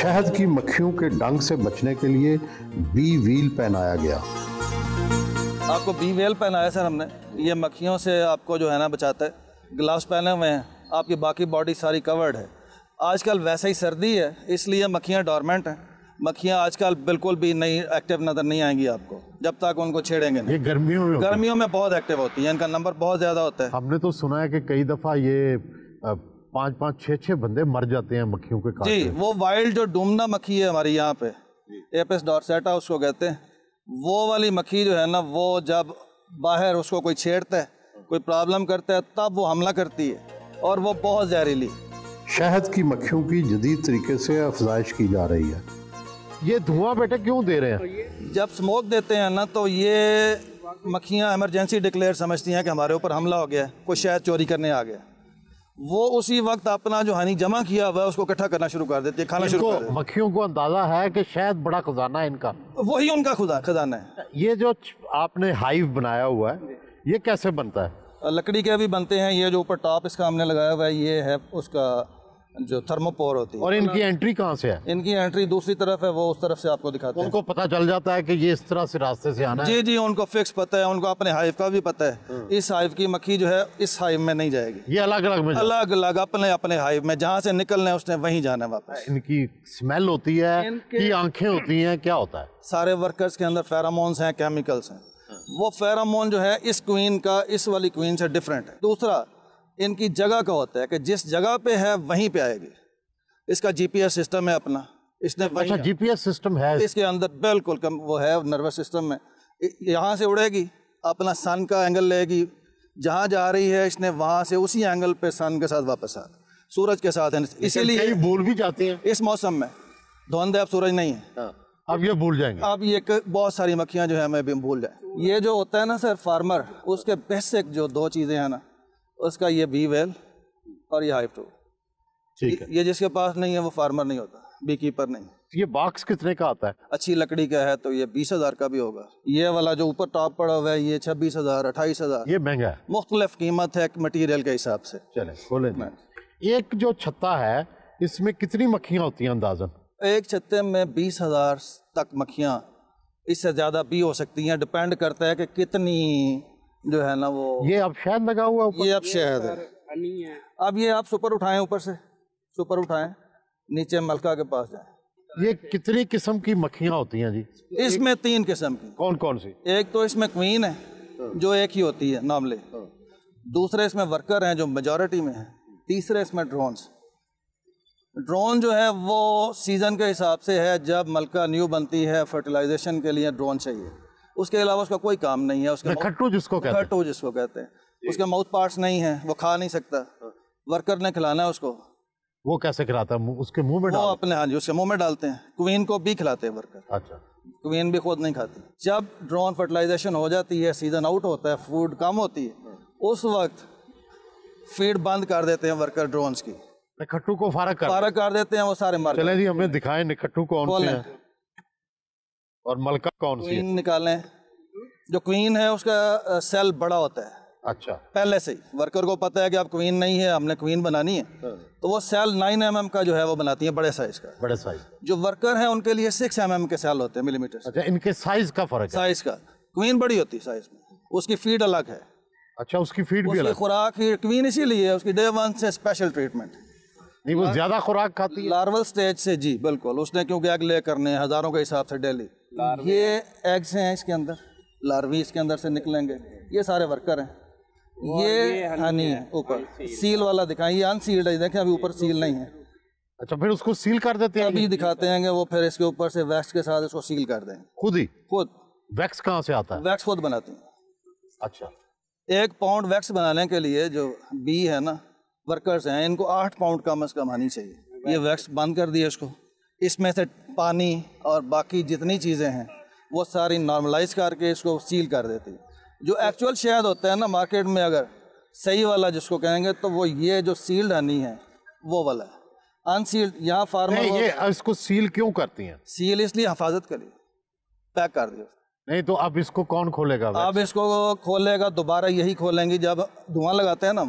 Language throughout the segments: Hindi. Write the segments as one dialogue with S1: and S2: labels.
S1: शहद की मक्खियों के डंक से बचने के लिए बी व्हील पहनाया गया।
S2: आपको बी व्हील पहनाया सर हमने, ये मक्खियों से आपको जो है ना बचाता है। ग्लव्स पहने हुए हैं, आपकी बाकी बॉडी सारी कवर्ड है। आजकल वैसे ही सर्दी है इसलिए मक्खियाँ डॉर्मेंट हैं। मक्खियाँ आजकल बिल्कुल भी नहीं एक्टिव नज़र नहीं आएंगी आपको जब तक उनको छेड़ेंगे नहीं।
S1: ये गर्मियों में
S2: बहुत एक्टिव होती है, इनका नंबर बहुत ज़्यादा होता है।
S1: हमने तो सुना है कि कई दफ़ा ये 5-5, 6-6 बंदे मर जाते हैं मक्खियों के काटने।
S2: जी, वो वाइल्ड जो डूमना मक्खी है हमारी यहाँ पे, एपिस डॉर्सेटा उसको कहते हैं, वो वाली मक्खी जो है ना, वो जब बाहर उसको कोई छेड़ता है, कोई प्रॉब्लम करता है, तब वो हमला करती है और वो बहुत जहरीली।
S1: शहद की मक्खियों की जदीद तरीके से अफजाइश की जा रही है। ये धुआं बेटे क्यों दे रहे हैं?
S2: जब स्मोक देते हैं ना तो ये मक्खियाँ इमरजेंसी डिक्लेयर समझती हैं कि हमारे ऊपर हमला हो गया, कोई शहद चोरी करने आ गया। वो उसी वक्त अपना जो हनी जमा किया हुआ है उसको इकट्ठा करना शुरू कर देती है, खाना शुरू कर देती है।
S1: मक्खियों को अंदाजा है कि शहद बड़ा खजाना है इनका,
S2: वही उनका खजाना है।
S1: ये जो आपने हाइव बनाया हुआ है ये कैसे बनता है?
S2: लकड़ी के भी बनते हैं। ये जो ऊपर टॉप इसका हमने लगाया हुआ है ये है उसका जो थर्मोपोर होती है।
S1: और इनकी एंट्री कहाँ से है?
S2: इनकी एंट्री दूसरी तरफ है, वो उस तरफ से आपको दिखाते हैं।
S1: उनको पता चल जाता है कि ये इस तरह से रास्ते से आना है?
S2: जी जी, उनको फिक्स पता है, उनको अपने हाइव का भी पता है। इस हाइव की मक्खी जो है इस हाइव में नहीं जाएगी,
S1: ये अलग अलग
S2: अपने अपने हाइव में, जहाँ से निकलना है उसने वहीं जाना है वापस।
S1: इनकी स्मेल होती है कि आंखें होती हैं, क्या होता है?
S2: सारे वर्कर्स के अंदर फेरामोन्स हैं, केमिकल्स हैं। वो फेरामोन जो है इस क्वीन का इस वाली क्वीन से डिफरेंट है। दूसरा इनकी जगह का होता है कि जिस जगह पे है वहीं पे आएगी। इसका जीपीएस सिस्टम है अपना, इसने
S1: अच्छा जीपीएस सिस्टम है
S2: इसके अंदर, बिल्कुल वो है नर्वस सिस्टम में। यहाँ से उड़ेगी, अपना सन का एंगल लेगी, जहाँ जा रही है इसने वहाँ से उसी एंगल पे सन के साथ वापस आ, सूरज के साथ है। इसीलिए
S1: भूल भी जाती हैं इस
S2: मौसम में। धुंध है, अब सूरज नहीं है,
S1: अब ये भूल जाएंगे।
S2: अब ये बहुत सारी मक्खियाँ जो है हमें भी भूल जाए। ये जो होता है ना सर फार्मर, उसके बेसिक जो 2 चीज़ें हैं ना, उसका ये बी वेल और ये हाइव टू।
S1: ठीक है।
S2: ये जिसके पास नहीं है वो फार्मर नहीं होता, बी कीपर नहीं।
S1: ये बॉक्स कितने का आता है?
S2: अच्छी लकड़ी का है तो ये 20,000 का भी होगा। ये वाला जो ऊपर टॉप पड़ा हुआ है ये 26,000, 28,000।
S1: ये महंगा है,
S2: मुख्तलिफ कीमत है मटेरियल के हिसाब से।
S1: चले खोले। एक जो छत्ता है इसमें कितनी मक्खियाँ होती हैं अंदाजन? एक
S2: छत्ते में 20,000 तक मक्खियाँ, इससे ज़्यादा भी हो सकती हैं, डिपेंड करता है कि कितनी जो है ना वो।
S1: ये अब शहद लगा हुआ ऊपर?
S2: ये अब शहद है। अब ये आप सुपर उठाएं, ऊपर से सुपर उठाएं, नीचे मलका के पास जाएं।
S1: ये कितनी किस्म की मक्खियाँ होती हैं जी?
S2: इसमें 3 किस्म की।
S1: कौन कौन सी?
S2: एक तो इसमें क्वीन है जो एक ही होती है नॉर्मली। दूसरे इसमें वर्कर हैं जो मेजॉरिटी में है। तीसरे इसमें ड्रोन्स। ड्रोन जो है वो सीजन के हिसाब से है, जब मलका न्यू बनती है फर्टिलाइजेशन के लिए ड्रोन चाहिए, उसके अलावा उसका कोई काम नहीं है। उसके
S1: खट्टू जिसको कहते हैं,
S2: उसके माउथ पार्ट्स नहीं है, वो खा नहीं सकता, वर्कर ने खिलाना है उसको।
S1: वो कैसे खिलाता है? उसके मुंह में
S2: वो अपने, हाँ जी, उसके मुंह में डालते हैं। क्वीन को भी खिलाते हैं वर्कर।
S1: अच्छा,
S2: क्वीन भी खुद नहीं खाती। जब ड्रोन फर्टिलाइजेशन हो जाती है, सीजन आउट होता है, फूड कम होती है, उस वक्त फीड बंद कर देते हैं वर्कर ड्रोन्स की।
S1: निखट्टू को फारग
S2: कर देते हैं, वो सारे मर।
S1: चलें जी, हमें दिखाएं निखट्टू कौन से हैं और मलका कौन सी है?
S2: निकालें। जो क्वीन है उसका सेल बड़ा होता है।
S1: अच्छा,
S2: पहले से ही वर्कर को पता है कि अब क्वीन नहीं है, हमने क्वीन बनानी है, तो वो सेल 9 mm का जो है वो बनाती है, बड़े साइज का।
S1: बड़े साइज।
S2: जो वर्कर है उनके लिए 6 mm के सेल होते हैं, मिलीमीटर।
S1: अच्छा, इनके साइज का फर्क है?
S2: साइज का। क्वीन बड़ी होती है साइज में, उसकी फीड अलग है।
S1: अच्छा, उसकी फीड भी अलग?
S2: खुराक ही क्वीन इसीलिए है, उसकी डे 1 से स्पेशल ट्रीटमेंट।
S1: नहीं, वो ज्यादा खुराक खाती है
S2: लार्वल स्टेज से। जी बिल्कुल, उसने क्योंकि एग ले करने हजारों के हिसाब से डेली। ये एग्स हैं इसके अंदर, लार्वी इसके अंदर से निकलेंगे। ये सारे वर्कर हैं। ये हनी है ऊपर, सील वाला दिखाएं। ये अनसील्ड है, देखें अभी ऊपर सील नहीं है।
S1: अच्छा, फिर उसको सील कर देते हैं?
S2: अभी दिखाते हैं वो फिर इसके ऊपर से वैक्स के साथ इसको सील कर देंगे।
S1: खुद वैक्स कहाँ से आता है?
S2: वैक्स खुद बनाते हैं।
S1: अच्छा,
S2: 1 पाउंड वैक्स बनाने के लिए जो बी है ना, वर्कर्स हैं, इनको 8 पाउंड कम से कम आनी चाहिए। ये वैक्स बंद कर दिया इसको, इसमें से पानी और बाकी जितनी चीज़ें हैं वो सारी नॉर्मलाइज करके इसको सील कर देती है। जो एक्चुअल शहद होता है ना मार्केट में, अगर सही वाला जिसको कहेंगे, तो वो ये जो सील्ड हनी है वो वाला है। अनसील्ड यहाँ फार्मर।
S1: ये इसको सील क्यों करती हैं?
S2: सील इसलिए हिफाजत के लिए, पैक कर दिया।
S1: नहीं तो अब इसको कौन खोलेगा?
S2: अब इसको खोलेगा दोबारा यही खोलेंगी जब धुआं लगाते हैं ना,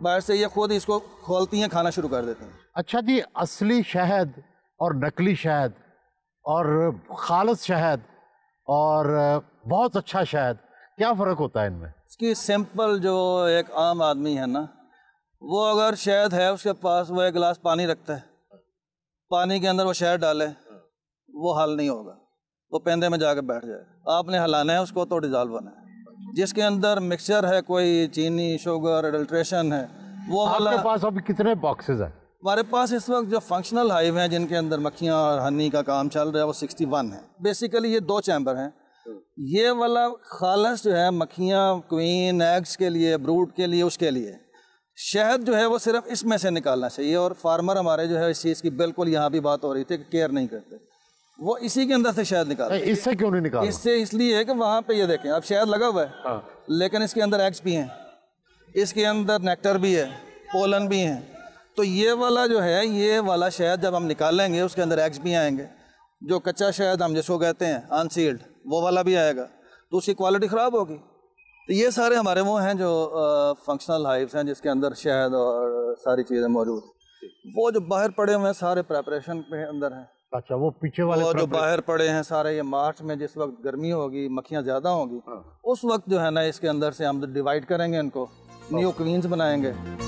S2: बाहर से ये खुद इसको खोलती हैं, खाना शुरू कर देते हैं।
S1: अच्छा जी, असली शहद और नकली शहद और खालिस शहद और बहुत अच्छा शहद, क्या फ़र्क होता है इनमें?
S2: इसकी सिंपल जो एक आम आदमी है ना, वो अगर शहद है उसके पास, वो एक गिलास पानी रखता है, पानी के अंदर वो शहद डाले, वो हल नहीं होगा, वो पेंदे में जाकर बैठ जाएगा। आपने हलाना है उसको तो डिज़ॉल्व होना है। जिसके अंदर मिक्सचर है, कोई चीनी, शुगर, एडल्ट्रेशन है, वो वाला।
S1: आपके पास अभी कितने बॉक्सेस हैं?
S2: हमारे पास इस वक्त जो फंक्शनल हाइव हैं जिनके अंदर मक्खियाँ और हनी का काम चल रहा है, वो 61 है। बेसिकली ये 2 चैम्बर हैं। ये वाला खालस जो है मक्खियाँ, क्वीन, एग्स के लिए, ब्रूड के लिए, उसके लिए शहद जो है वो सिर्फ इसमें से निकालना चाहिए। और फार्मर हमारे जो है इस चीज़ की बिल्कुल, यहाँ भी बात हो रही थी कि केयर नहीं करते, वो इसी के अंदर से शहद निकालते।
S1: इससे क्यों नहीं निकालते?
S2: इससे इसलिए है कि वहाँ पे ये देखें, अब शहद लगा हुआ है, लेकिन इसके अंदर एग्स भी हैं, इसके अंदर नेक्टर भी है, पोलन भी हैं। तो ये वाला जो है, ये वाला शहद जब हम निकालेंगे उसके अंदर एग्स भी आएंगे। जो कच्चा शहद हम जिसको कहते हैं अनसील्ड, वो वाला भी आएगा, तो उसकी क्वालिटी ख़राब होगी। तो ये सारे हमारे वो हैं जो फंक्शनल हाइव्स हैं जिसके अंदर शहद और सारी चीज़ें मौजूद। वो जो बाहर पड़े हुए हैं सारे प्रेपरेशन पे अंदर हैं।
S1: अच्छा, वो पीछे वाले
S2: वो जो बाहर पड़े हैं सारे, ये मार्च में जिस वक्त गर्मी होगी, मक्खियाँ ज़्यादा होंगी, उस वक्त जो है ना इसके अंदर से हम डिवाइड करेंगे, इनको न्यू क्वीन्स बनाएंगे।